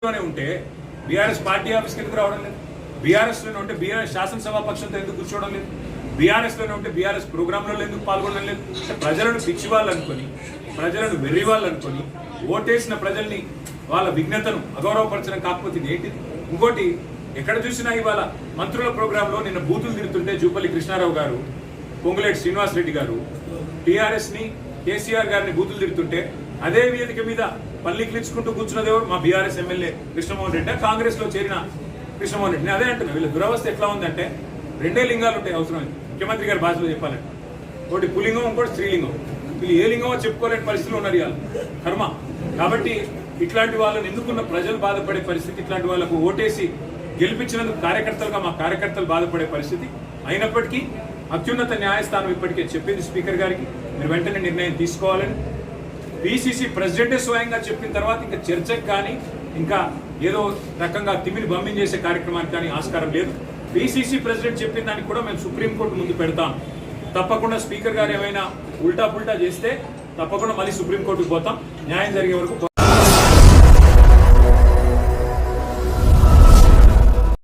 ఉంటే BRS party ఆఫీస్కి ఎందుకు రావడం లేదు? బీఆర్ఎస్లోనే ఉంటే బీఆర్ఎస్ శాసనసభా పక్షంతో ఎందుకు కూర్చోవడం లేదు? బీఆర్ఎస్లోనే ఉంటే బీఆర్ఎస్ ప్రోగ్రాంలలో ఎందుకు పాల్గొనడం లేదు? ప్రజలను పిచ్చి వాళ్ళు అనుకొని, ప్రజలను వెర్రి వాళ్ళు అనుకొని, ఓటేసిన ప్రజల్ని వాళ్ళ విఘ్నతను అగౌరవపరచడం కాకపోతే ఇది ఏంటిది? ఇంకోటి, ఎక్కడ చూసినా ఇవాళ మంత్రుల ప్రోగ్రాంలో నిన్న బూతులు తిరుగుతుంటే జూపల్లి కృష్ణారావు గారు, పొంగులేటి శ్రీనివాసరెడ్డి గారు టీఆర్ఎస్ని, కేసీఆర్ గారిని బూతులు తిరుగుతుంటే అదే వేదిక మీద పల్లికిలించుకుంటూ కూర్చున్నది ఎవరు? మా బీఆర్ఎస్ ఎమ్మెల్యే కృష్ణమోహన్ రెడ్డి, కాంగ్రెస్ లో చేరిన కృష్ణమోహన్ రెడ్డి. అదే అంటున్నా, వీళ్ళ దురవస్థ ఎట్లా ఉందంటే రెండే లింగాలు ఉంటాయి అవసరం. ముఖ్యమంత్రి గారి భాషలో చెప్పాలంటే ఒకటి పులింగం, ఇంకోటి స్త్రీలింగం. వీళ్ళు ఏ లింగమో చెప్పుకోలేని పరిస్థితులు ఉన్నారు ఇవాళ, కర్మ. కాబట్టి ఇట్లాంటి వాళ్ళని ఎందుకున్న ప్రజలు బాధపడే పరిస్థితి, ఇట్లాంటి వాళ్ళకు ఓటేసి గెలిపించినందుకు కార్యకర్తలుగా మా కార్యకర్తలు బాధపడే పరిస్థితి. అయినప్పటికీ అత్యున్నత న్యాయస్థానం ఇప్పటికే చెప్పింది స్పీకర్ గారికి, మీరు వెంటనే నిర్ణయం తీసుకోవాలని. పిసిసి ప్రెసిడెంటే స్వయంగా చెప్పిన తర్వాత ఇంకా చర్చకు కానీ, ఇంకా ఏదో రకంగా తిమిని బమ్మింగ్ చేసే కార్యక్రమానికి కానీ ఆస్కారం లేదు. పిసిసి ప్రెసిడెంట్ చెప్పిన దానికి కూడా మేము సుప్రీంకోర్టు ముందు పెడతాం. తప్పకుండా స్పీకర్ గారు ఏమైనా ఉల్టా పుల్టా చేస్తే తప్పకుండా మళ్ళీ సుప్రీంకోర్టుకు పోతాం. న్యాయం జరిగే వరకు